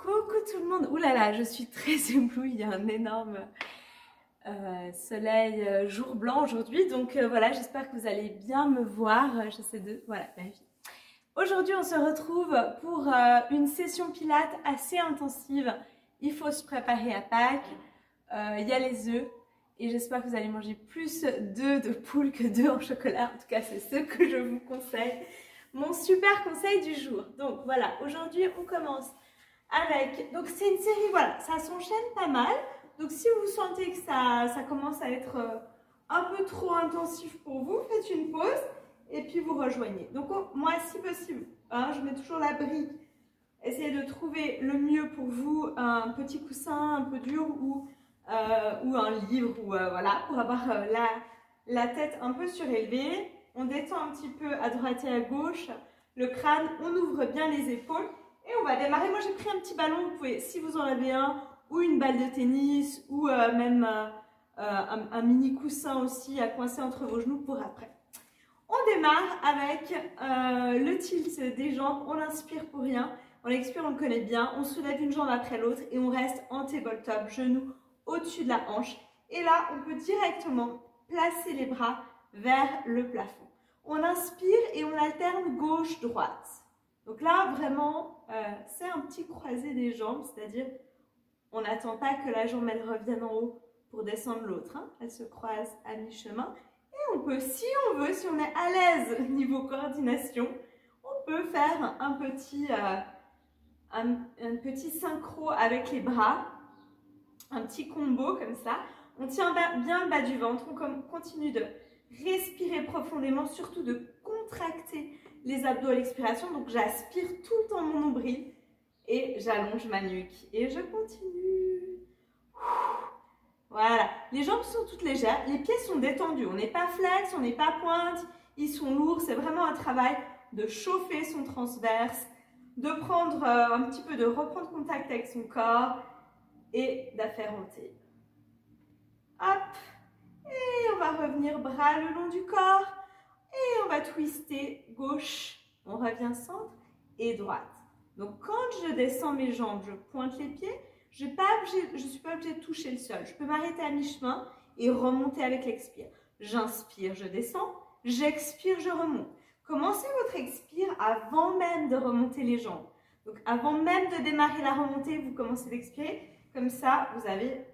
Coucou tout le monde. Ouh là là, je suis très éblouie, il y a un énorme soleil jour blanc aujourd'hui. Donc voilà, j'espère que vous allez bien me voir. J'essaie de... Voilà, ma vie. Aujourd'hui, on se retrouve pour une session pilates assez intensive. Il faut se préparer à Pâques. Il y a les œufs. Et j'espère que vous allez manger plus d'œufs de poule que d'œufs en chocolat. En tout cas, c'est ce que je vous conseille. Mon super conseil du jour. Donc voilà, aujourd'hui, on commence avec... Donc c'est une série, voilà, ça s'enchaîne pas mal. Donc si vous sentez que ça commence à être un peu trop intensif pour vous, faites une pause et puis vous rejoignez. Donc moi, si possible, hein, je mets toujours la brique. Essayez de trouver le mieux pour vous, un petit coussin un peu dur ou un livre, ou voilà, pour avoir la tête un peu surélevée. On détend un petit peu à droite et à gauche le crâne, on ouvre bien les épaules et on va démarrer. Moi j'ai pris un petit ballon, vous pouvez, si vous en avez un, ou une balle de tennis, ou même un mini coussin aussi à coincer entre vos genoux pour après. On démarre avec le tilt des jambes, on inspire pour rien, on expire, on le connaît bien, on soulève une jambe après l'autre et on reste en tabletop, genoux au-dessus de la hanche. Et là, on peut directement placer les bras vers le plafond. On inspire et on alterne gauche-droite. Donc là, vraiment, c'est un petit croisé des jambes, c'est-à-dire on n'attend pas que la jambe elle revienne en haut pour descendre l'autre. Hein. Elle se croise à mi-chemin. Et on peut, si on veut, si on est à l'aise niveau coordination, on peut faire un petit synchro avec les bras, un petit combo comme ça. On tient bien le bas du ventre, on continue de respirer profondément, surtout de contracter les abdos à l'expiration. Donc j'aspire tout le temps mon nombril et j'allonge ma nuque et je continue. Voilà, les jambes sont toutes légères, les pieds sont détendus, on n'est pas flex, on n'est pas pointe, ils sont lourds. C'est vraiment un travail de chauffer son transverse, de prendre un petit peu, de reprendre contact avec son corps et d'afférenter. Hop, et on va revenir bras le long du corps et on va twister gauche, on revient centre et droite. Donc quand je descends mes jambes, je pointe les pieds, je ne suis pas obligée de toucher le sol. Je peux m'arrêter à mi-chemin et remonter avec l'expire. J'inspire, je descends, j'expire, je remonte. Commencez votre expire avant même de remonter les jambes. Donc avant même de démarrer la remontée, vous commencez d'expirer. Comme ça, vous avez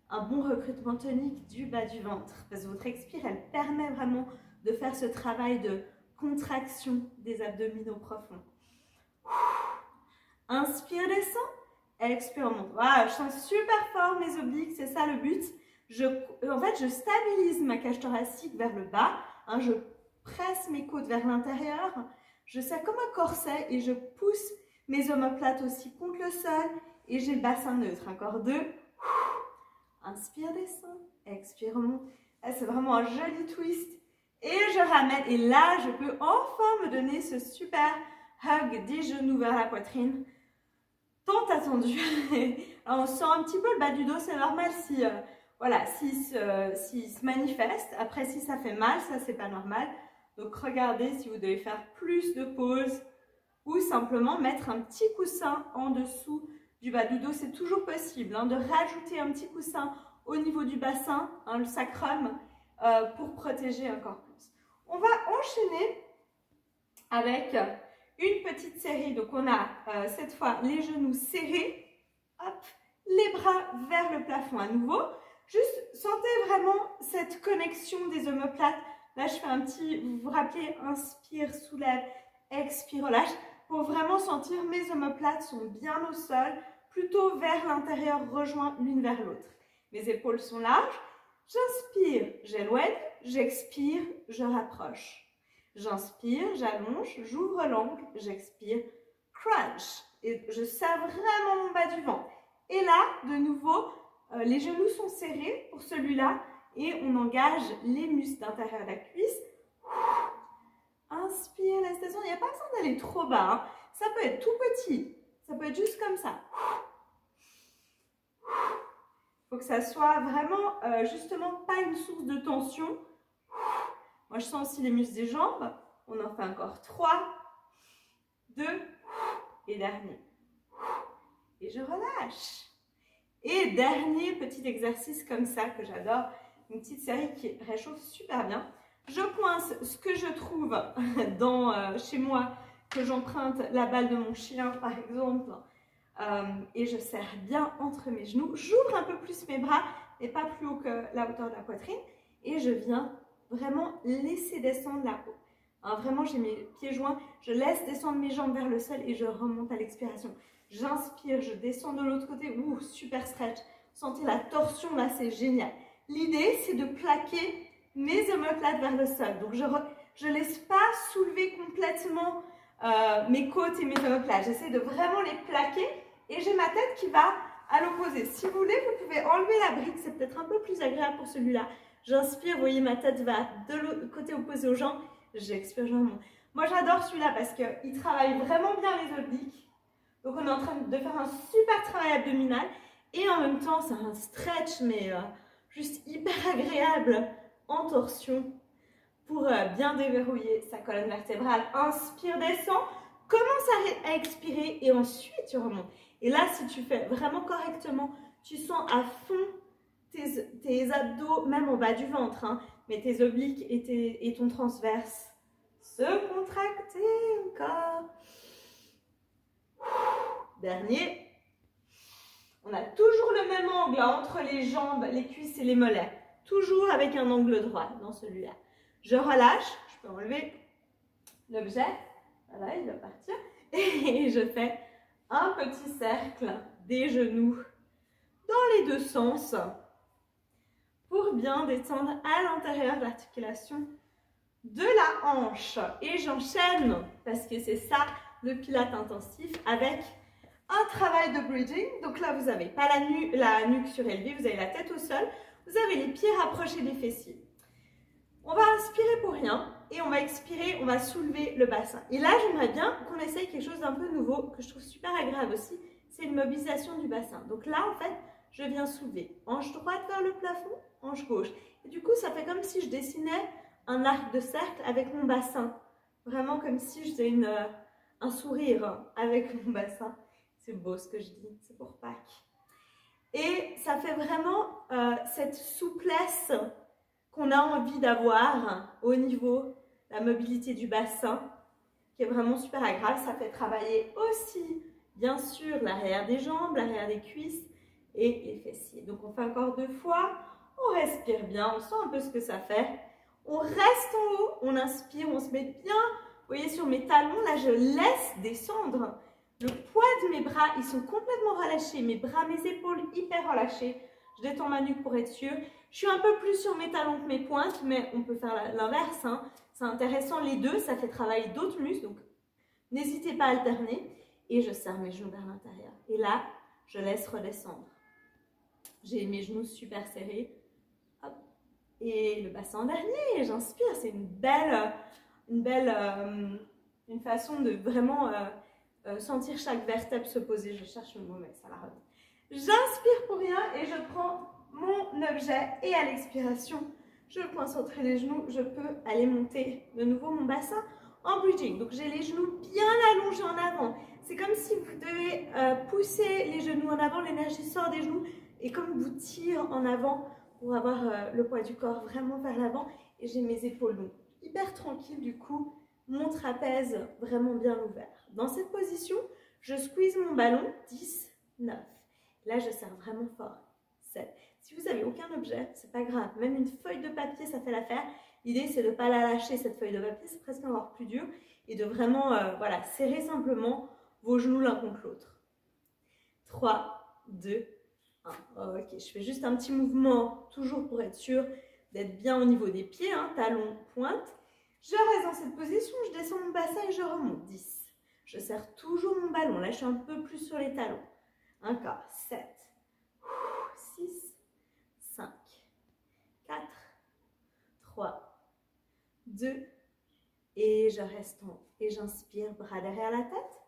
un bon recrutement tonique du bas du ventre. Parce que votre expire, elle permet vraiment de faire ce travail de contraction des abdominaux profonds. Inspire, descend. Expire, monte. Voilà, je sens super fort mes obliques, c'est ça le but. En fait, je stabilise ma cage thoracique vers le bas. Hein, je presse mes côtes vers l'intérieur. Je serre comme un corset et je pousse mes omoplates aussi contre le sol. Et j'ai le bassin neutre. Encore deux. Inspire, descend. Expire, monte. C'est vraiment un joli twist. Et je ramène. Et là, je peux enfin me donner ce super hug des genoux vers la poitrine. Tant attendu. Alors, on sent un petit peu le bas du dos. C'est normal si, voilà, s'il se manifeste. Après, si ça fait mal, ça, c'est pas normal. Donc, regardez si vous devez faire plus de pauses ou simplement mettre un petit coussin en dessous du bas du dos. C'est toujours possible hein, de rajouter un petit coussin au niveau du bassin, hein, le sacrum, pour protéger encore plus. On va enchaîner avec une petite série. Donc, on a cette fois les genoux serrés, hop, les bras vers le plafond à nouveau. Juste, sentez vraiment cette connexion des omoplates. Là, je fais un petit, vous vous rappelez, inspire, soulève, expire, relâche. Pour vraiment sentir mes omoplates sont bien au sol, plutôt vers l'intérieur, rejoints l'une vers l'autre. Mes épaules sont larges. J'inspire, j'éloigne, j'expire, je rapproche. J'inspire, j'allonge, j'ouvre l'angle, j'expire, crunch. Et je serre vraiment mon bas du ventre. Et là, de nouveau, les genoux sont serrés pour celui-là et on engage les muscles d'intérieur de la cuisse. Inspire, laisse descendre. Il n'y a pas besoin d'aller trop bas. Hein. Ça peut être tout petit. Ça peut être juste comme ça. Il faut que ça soit vraiment, justement, pas une source de tension. Moi, je sens aussi les muscles des jambes. On en fait encore 3, 2 et dernier. et je relâche. Et dernier petit exercice comme ça que j'adore, une petite série qui réchauffe super bien. Je coince ce que je trouve chez moi, que j'emprunte la balle de mon chien par exemple, et je serre bien entre mes genoux. J'ouvre un peu plus mes bras, mais pas plus haut que la hauteur de la poitrine, et je viens vraiment laisser descendre la peau. Alors vraiment, j'ai mes pieds joints, je laisse descendre mes jambes vers le sol et je remonte à l'expiration. J'inspire, je descends de l'autre côté, ouh, super stretch. Sentez la torsion là, c'est génial. L'idée, c'est de plaquer mes omoplates vers le sol. Donc, je ne laisse pas soulever complètement mes côtes et mes omoplates. J'essaie de vraiment les plaquer et j'ai ma tête qui va à l'opposé. Si vous voulez, vous pouvez enlever la brique, c'est peut-être un peu plus agréable pour celui-là. J'inspire, vous voyez, ma tête va de l'autre côté opposé aux jambes. J'expire, je remonte. Moi, j'adore celui-là parce qu'il travaille vraiment bien les obliques. Donc, on est en train de faire un super travail abdominal. Et en même temps, c'est un stretch, mais juste hyper agréable en torsion pour bien déverrouiller sa colonne vertébrale. Inspire, descend. Commence à expirer et ensuite tu remontes. Et là, si tu fais vraiment correctement, tu sens à fond tes abdos, même en bas du ventre, hein, mais tes obliques et ton transverse se contracter encore. Dernier. On a toujours le même angle entre les jambes, les cuisses et les mollets. Toujours avec un angle droit dans celui-là. Je relâche, je peux enlever l'objet. Voilà, il va partir. Et je fais un petit cercle des genoux dans les deux sens pour bien détendre à l'intérieur de l'articulation de la hanche. Et j'enchaîne, parce que c'est ça le pilate intensif, avec un travail de bridging. Donc là, vous n'avez pas la nuque surélevée, vous avez la tête au sol, vous avez les pieds rapprochés des fessiers. On va inspirer pour rien et on va expirer, on va soulever le bassin. Et là, j'aimerais bien qu'on essaye quelque chose d'un peu nouveau, que je trouve super agréable aussi, c'est une mobilisation du bassin. Donc là, en fait, je viens soulever hanche droite vers le plafond, hanche gauche. Et du coup, ça fait comme si je dessinais un arc de cercle avec mon bassin. Vraiment comme si je faisais un sourire avec mon bassin. C'est beau ce que je dis, c'est pour Pâques. Et ça fait vraiment cette souplesse qu'on a envie d'avoir au niveau de la mobilité du bassin, qui est vraiment super agréable. Ça fait travailler aussi, bien sûr, l'arrière des jambes, l'arrière des cuisses et les fessiers. Donc on fait encore 2 fois, on respire bien, on sent un peu ce que ça fait. On reste en haut, on inspire, on se met bien, vous voyez, sur mes talons, là je laisse descendre. Le poids de mes bras, ils sont complètement relâchés. Mes bras, mes épaules hyper relâchées. Je détends ma nuque pour être sûre. Je suis un peu plus sur mes talons que mes pointes, mais on peut faire l'inverse. Hein. C'est intéressant les deux, ça fait travailler d'autres muscles. Donc, n'hésitez pas à alterner. Et je serre mes genoux vers l'intérieur. Et là, je laisse redescendre. J'ai mes genoux super serrés. Hop. Et le bassin en dernier, j'inspire. C'est une façon de vraiment... sentir chaque vertèbre se poser. Je cherche le mot, mais ça la revient. J'inspire pour rien et je prends mon objet et à l'expiration, je le coince entre les genoux. Je peux aller monter de nouveau mon bassin en bridging. Donc, j'ai les genoux bien allongés en avant. C'est comme si vous devez pousser les genoux en avant. L'énergie sort des genoux et comme vous tire en avant pour avoir le poids du corps vraiment vers l'avant. Et j'ai mes épaules donc hyper tranquilles du coup. Mon trapèze vraiment bien ouvert. Dans cette position, je squeeze mon ballon, 10, 9. Là, je serre vraiment fort, 7. Si vous n'avez aucun objet, c'est pas grave. Même une feuille de papier, ça fait l'affaire. L'idée, c'est de ne pas la lâcher, cette feuille de papier, c'est presque encore plus dur. Et de vraiment, voilà, serrer simplement vos genoux l'un contre l'autre. 3, 2, 1. Ok, je fais juste un petit mouvement, toujours pour être sûr d'être bien au niveau des pieds, hein, talons, pointe. Je reste dans cette position, je descends mon bassin et je remonte. 10. Je serre toujours mon ballon. Là, je suis un peu plus sur les talons. Encore. 7. 6. 5. 4. 3. 2. Et je reste en haut. Et j'inspire, bras derrière la tête.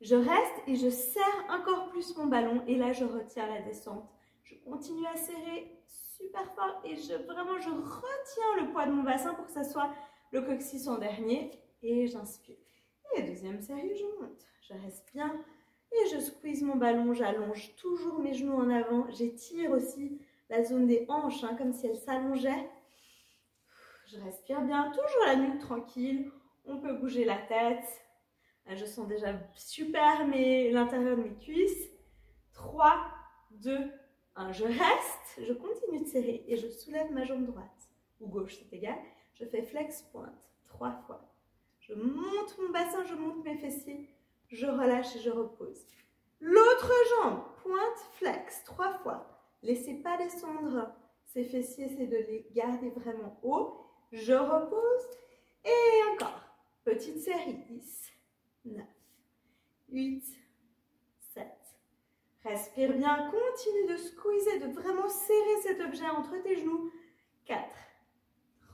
Je reste et je serre encore plus mon ballon. Et là, je retire la descente. Je continue à serrer super fort et je retiens le poids de mon bassin pour que ça soit le coccyx en dernier et j'inspire. Et deuxième série, je monte. Je reste bien et je squeeze mon ballon, j'allonge toujours mes genoux en avant. J'étire aussi la zone des hanches, hein, comme si elle s'allongeait. Je respire bien, toujours la nuque tranquille. On peut bouger la tête. Là, je sens déjà super l'intérieur de mes cuisses. 3, 2, 1. Je reste, je continue de serrer et je soulève ma jambe droite ou gauche, c'est égal. Je fais flex pointe 3 fois. Je monte mon bassin, je monte mes fessiers. Je relâche et je repose. L'autre jambe, pointe, flex, 3 fois. Laissez pas descendre ces fessiers, essayez de les garder vraiment haut. Je repose et encore. Petite série, 10, 9, 8, 7. Respire bien, continue de squeezer, de vraiment serrer cet objet entre tes genoux. 4,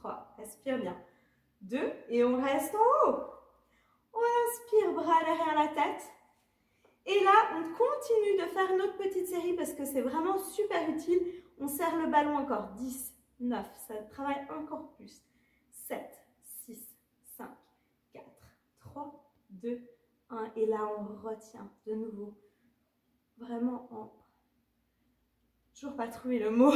3, respire bien. 2, et on reste en haut. On inspire, bras derrière la tête. Et là, on continue de faire notre petite série parce que c'est vraiment super utile. On serre le ballon encore. 10, 9, ça travaille encore plus. 7, 6, 5, 4, 3, 2, 1. Et là, on retient de nouveau. Vraiment en... Toujours pas trouvé le mot.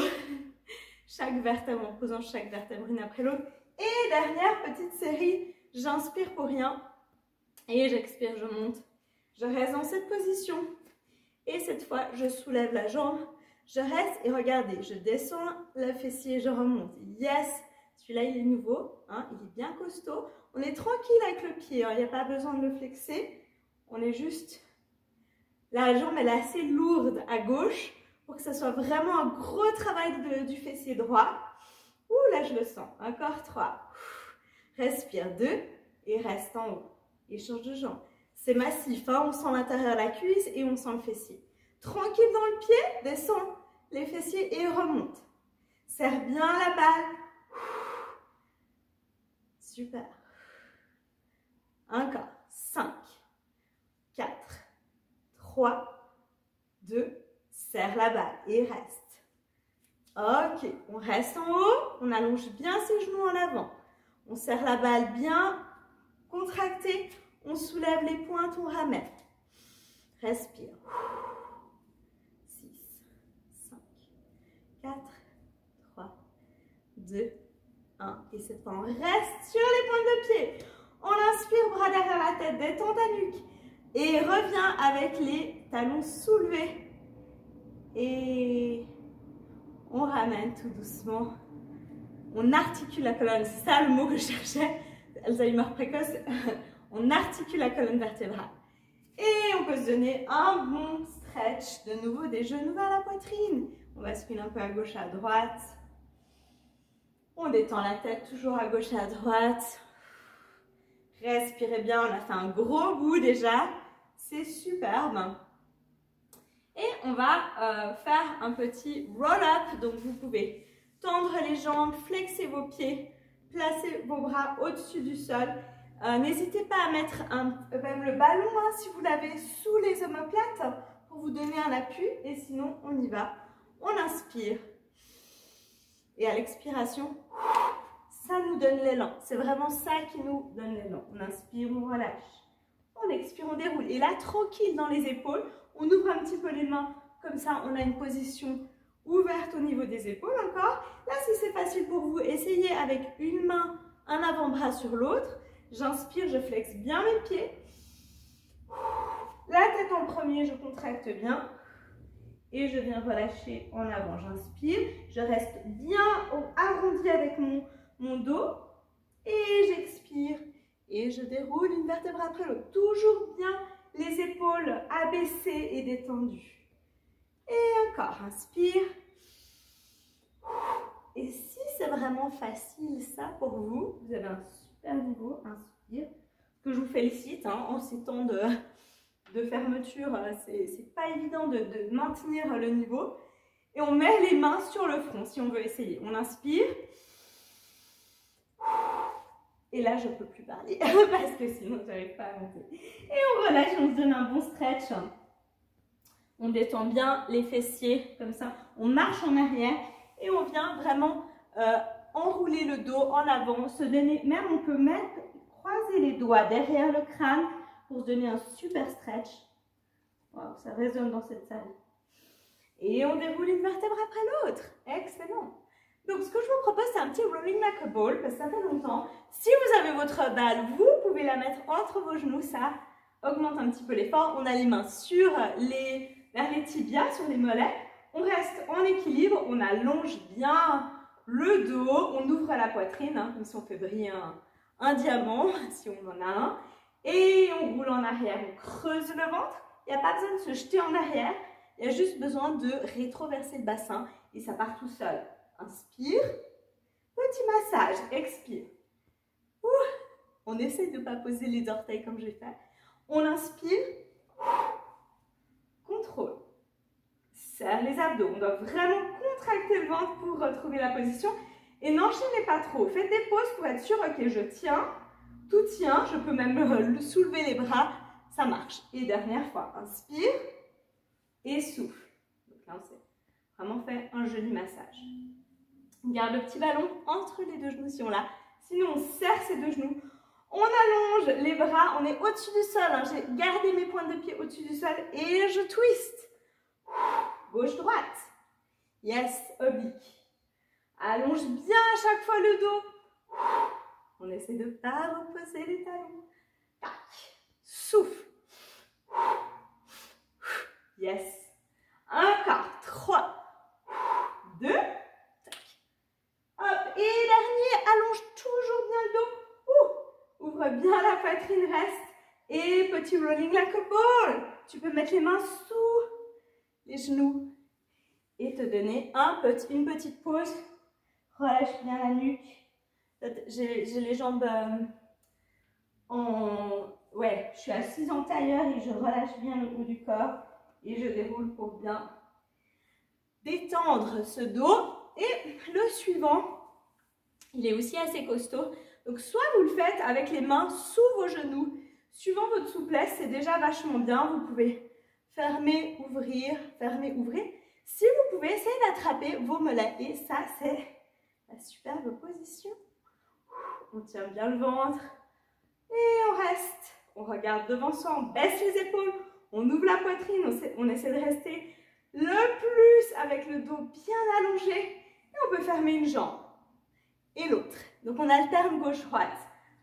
Chaque vertèbre, en posant chaque vertèbre une après l'autre. Et dernière petite série, j'inspire pour rien. Et j'expire, je monte. Je reste dans cette position. Et cette fois, je soulève la jambe. Je reste et regardez, je descends le fessier, je remonte. Yes! Celui-là, il est nouveau. Hein, il est bien costaud. On est tranquille avec le pied. Hein, il n'y a pas besoin de le flexer. On est juste... La jambe, elle est assez lourde à gauche pour que ce soit vraiment un gros travail du fessier droit. Ouh, là, je le sens. Encore 3. Respire 2 et reste en haut. Et change de jambe. C'est massif, hein, on sent l'intérieur de la cuisse et on sent le fessier. Tranquille dans le pied, descends les fessiers et remonte. Serre bien la balle. Super. Encore. 5, 4, 3, 2, serre la balle et reste. Ok, on reste en haut, on allonge bien ses genoux en avant. On serre la balle bien contractée. On soulève les pointes, on ramène. Respire. 6, 5, 4, 3, 2, 1. Et cette fois, on reste sur les pointes de pied. On inspire, bras derrière la tête, détends ta nuque. Et reviens avec les talons soulevés. Et on ramène tout doucement. On articule la colonne. C'est ça le mot que je cherchais. Alzheimer précoce. On articule la colonne vertébrale. Et on peut se donner un bon stretch. De nouveau, des genoux vers la poitrine. On bascule un peu à gauche, à droite. On détend la tête, toujours à gauche et à droite. Respirez bien. On a fait un gros bout déjà. C'est superbe. Et on va faire un petit roll-up. Donc, vous pouvez tendre les jambes, flexer vos pieds, placer vos bras au-dessus du sol. N'hésitez pas à mettre même le ballon, hein, si vous l'avez, sous les omoplates pour vous donner un appui. Et sinon, on y va. On inspire. Et à l'expiration, ça nous donne l'élan. C'est vraiment ça qui nous donne l'élan. On inspire, on relâche. On expire, on déroule. Et là, tranquille dans les épaules. On ouvre un petit peu les mains. Comme ça, on a une position ouverte au niveau des épaules encore. Là, si c'est facile pour vous, essayez avec une main, un avant-bras sur l'autre. J'inspire, je flexe bien mes pieds. La tête en premier, je contracte bien. Et je viens relâcher en avant. J'inspire, je reste bien arrondi avec mon dos. Et j'expire. Et je déroule une vertèbre après l'autre. Toujours bien les épaules abaissées et détendues. Et encore, inspire. Et si c'est vraiment facile ça pour vous, vous avez un super niveau, inspire. Que je vous félicite, hein, en ces temps de fermeture, c'est pas évident de maintenir le niveau. Et on met les mains sur le front si on veut essayer. On inspire. Et là, je ne peux plus parler parce que sinon, je n'arrive pas à monter. Et on relâche, on se donne un bon stretch. On détend bien les fessiers, comme ça. On marche en arrière et on vient vraiment enrouler le dos en avant. Se donner, même on peut croiser les doigts derrière le crâne pour se donner un super stretch. Wow, ça résonne dans cette salle. Et on déroule une vertèbre après l'autre. Excellent. Donc, ce que je vous propose, c'est un petit rolling like a ball, parce que ça fait longtemps. Si vous avez votre balle, vous pouvez la mettre entre vos genoux. Ça augmente un petit peu l'effort. On a les mains vers les tibias, sur les mollets. On reste en équilibre. On allonge bien le dos. On ouvre la poitrine, hein, comme si on fait briller un diamant, si on en a un. Et on roule en arrière. On creuse le ventre. Il n'y a pas besoin de se jeter en arrière. Il y a juste besoin de rétroverser le bassin et ça part tout seul. Inspire. Petit massage. Expire. Ouh. On essaie de ne pas poser les orteils comme j'ai fait. On inspire. Contrôle. Serre les abdos. On doit vraiment contracter le ventre pour retrouver la position. Et n'enchaînez pas trop. Faites des pauses pour être sûr, ok, je tiens. Tout tient. Je peux même soulever les bras. Ça marche. Et dernière fois. Inspire. Et souffle. Donc là, on s'est vraiment fait un joli massage. On garde le petit ballon entre les deux genoux si on l'a. Sinon, on serre ses deux genoux. On allonge les bras. On est au-dessus du sol. Hein. J'ai gardé mes pointes de pied au-dessus du sol. Et je twist. Gauche-droite. Yes, oblique. Allonge bien à chaque fois le dos. On essaie de ne pas reposer les talons. Tac. Souffle. Yes. Encore. 3, 2, tac. Hop. Et dernier, allonge toujours bien le dos. Ouvre bien la poitrine, reste. Et petit rolling like a ball. Tu peux mettre les mains sous les genoux et te donner une petite pause. Relâche bien la nuque. J'ai les jambes ouais, je suis assise en tailleur et je relâche bien le haut du corps. Et je déroule pour bien détendre ce dos. Et le suivant, il est aussi assez costaud. Donc, soit vous le faites avec les mains sous vos genoux. Suivant votre souplesse, c'est déjà vachement bien. Vous pouvez fermer, ouvrir, fermer, ouvrir. Si vous pouvez, essayez d'attraper vos mollets. Et ça, c'est la superbe position. On tient bien le ventre. Et on reste. On regarde devant soi, on baisse les épaules. On ouvre la poitrine, on essaie de rester le plus avec le dos bien allongé. Et on peut fermer une jambe et l'autre. Donc on alterne gauche-droite.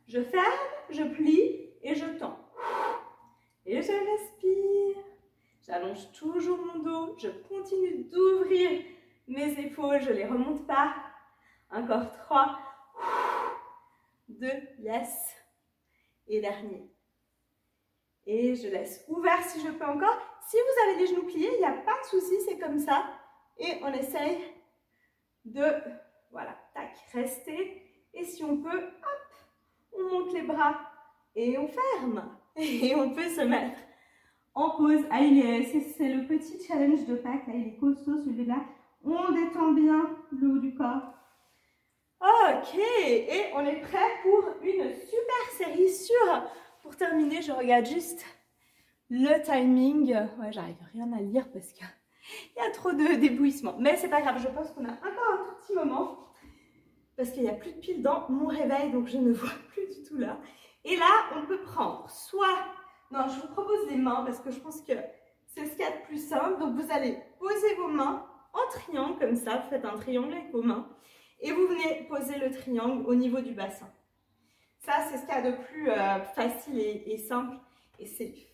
Je ferme, je plie et je tends. Et je respire. J'allonge toujours mon dos. Je continue d'ouvrir mes épaules. Je ne les remonte pas. Encore 3, 2, yes. Et dernier. Et je laisse ouvert si je peux encore. Si vous avez les genoux pliés, il n'y a pas de souci, c'est comme ça. Et on essaye de, voilà, tac, rester. Et si on peut, hop, on monte les bras et on ferme. Et on peut se mettre en pause. Ah, c'est le petit challenge de Pâques, il est costaud celui-là. On détend bien le haut du corps. Ok, et on est prêt pour une super série sur... Pour terminer, je regarde juste le timing. Ouais, j'arrive rien à lire parce qu'il y a trop d'éblouissement. Mais c'est pas grave, je pense qu'on a encore un tout petit moment. Parce qu'il n'y a plus de piles dans mon réveil, donc je ne vois plus du tout là. Et là, on peut prendre soit... Non, je vous propose les mains parce que je pense que c'est ce qu'il y a de plus simple. Donc vous allez poser vos mains en triangle comme ça. Vous faites un triangle avec vos mains. Et vous venez poser le triangle au niveau du bassin. Ça, c'est ce qu'il y a de plus facile et simple et safe.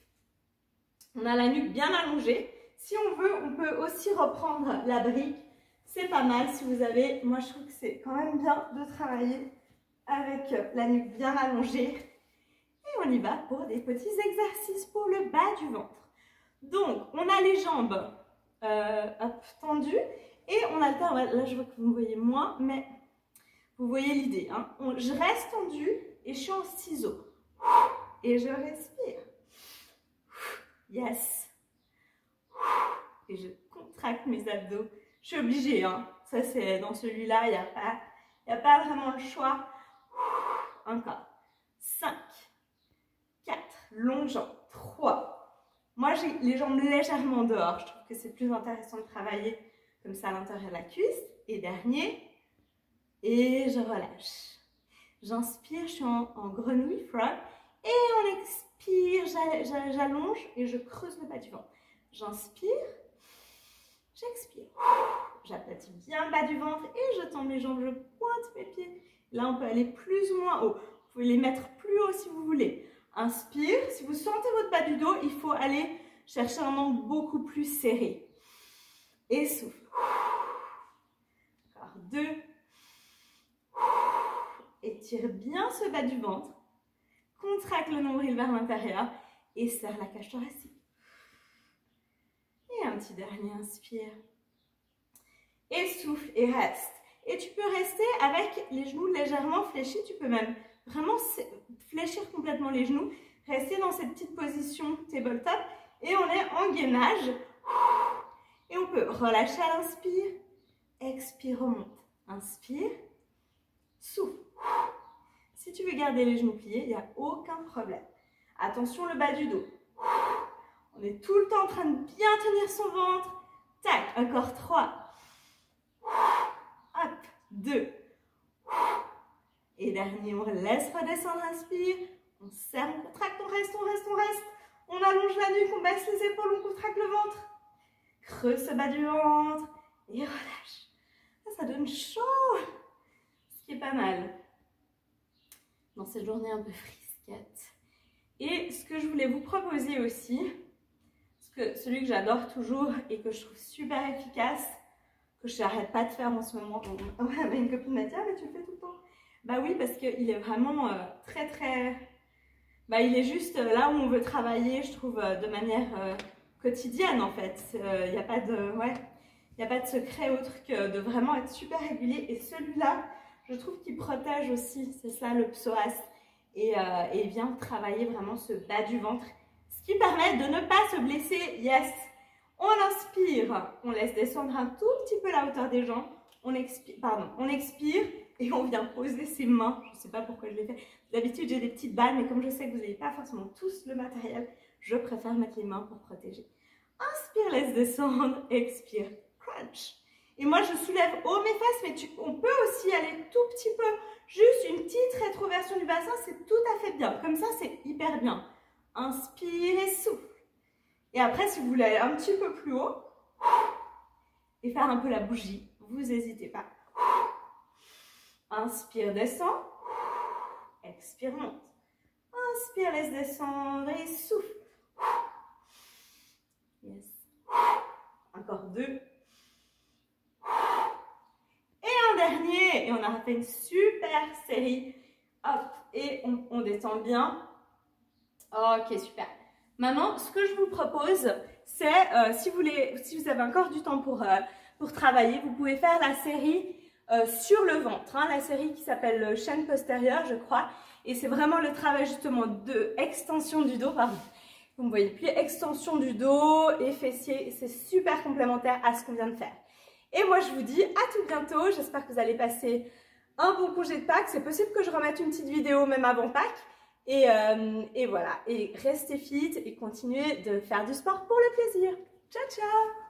On a la nuque bien allongée. Si on veut, on peut aussi reprendre la brique. C'est pas mal si vous avez... Moi, je trouve que c'est quand même bien de travailler avec la nuque bien allongée. Et on y va pour des petits exercices pour le bas du ventre. Donc, on a les jambes tendues et on alterne. Là, je vois que vous me voyez moins, mais vous voyez l'idée. Hein. Je reste tendue. Et je suis en ciseaux. Et je respire. Yes. Et je contracte mes abdos. Je suis obligée. Hein. Ça, c'est dans celui-là, il n'y a pas vraiment le choix. Encore. 5, 4, longues jambes. 3. Moi, j'ai les jambes légèrement dehors. Je trouve que c'est plus intéressant de travailler comme ça à l'intérieur de la cuisse. Et dernier. Et je relâche. J'inspire, je suis en grenouille, frog. Et on expire, j'allonge et je creuse le bas du ventre. J'inspire, j'expire. J'aplatis bien le bas du ventre et je tends mes jambes, je pointe mes pieds. Là, on peut aller plus ou moins haut. Vous pouvez les mettre plus haut si vous voulez. Inspire. Si vous sentez votre bas du dos, il faut aller chercher un angle beaucoup plus serré. Et souffle. Encore 2. Étire bien ce bas du ventre. Contracte le nombril vers l'intérieur et serre la cage thoracique. Et un petit dernier, inspire. Et souffle et reste. Et tu peux rester avec les genoux légèrement fléchis. Tu peux même vraiment fléchir complètement les genoux. Rester dans cette petite position tabletop. Et on est en gainage. Et on peut relâcher à l'inspire. Expire, remonte. Inspire. Souffle. Si tu veux garder les genoux pliés, il n'y a aucun problème. Attention le bas du dos. On est tout le temps en train de bien tenir son ventre. Tac, encore 3. Hop, 2. Et dernier, on laisse redescendre, inspire. On serre, on contracte, on reste, on reste, on reste. On allonge la nuque, on baisse les épaules, on contracte le ventre. Creuse ce bas du ventre et relâche. Ça donne chaud, ce qui est pas mal dans cette journée un peu frisquette. Et ce que je voulais vous proposer aussi, celui que j'adore toujours et que je trouve super efficace, que je n'arrête pas de faire en ce moment. Une copine m'a dit, ah mais tu le fais tout le temps. Bah oui, parce qu'il est vraiment il est juste là où on veut travailler, je trouve, de manière quotidienne en fait. Il n'y a pas de secret autre que de vraiment être super régulier. Et celui-là, je trouve qu'il protège aussi, c'est ça le psoas. Et il vient travailler vraiment ce bas du ventre. Ce qui permet de ne pas se blesser. Yes! On inspire, on laisse descendre un tout petit peu la hauteur des jambes. On expire et on vient poser ses mains. Je ne sais pas pourquoi je l'ai fait. D'habitude, j'ai des petites balles, mais comme je sais que vous n'avez pas forcément tous le matériel, je préfère mettre les mains pour protéger. Inspire, laisse descendre. Expire, crunch. Et moi, je soulève haut mes fesses, mais on peut aussi aller tout petit peu. Juste une petite rétroversion du bassin, c'est tout à fait bien. Comme ça, c'est hyper bien. Inspire et souffle. Et après, si vous voulez aller un petit peu plus haut et faire un peu la bougie, vous n'hésitez pas. Inspire, descend. Expire, monte. Inspire, laisse descendre et souffle. Yes. Encore 2. Et un dernier. Et on a fait une super série. Hop. Et on descend bien. Ok, super. Maintenant, ce que je vous propose, c'est, si vous avez encore du temps pour travailler, vous pouvez faire la série sur le ventre, hein, la série qui s'appelle chaîne postérieure, je crois. Et c'est vraiment le travail justement de extension du dos, pardon. Vous me voyez plus, extension du dos et fessiers, c'est super complémentaire à ce qu'on vient de faire. Et moi, je vous dis à tout bientôt. J'espère que vous allez passer un bon congé de Pâques. C'est possible que je remette une petite vidéo même avant Pâques. Et voilà, et restez fit et continuez de faire du sport pour le plaisir. Ciao, ciao!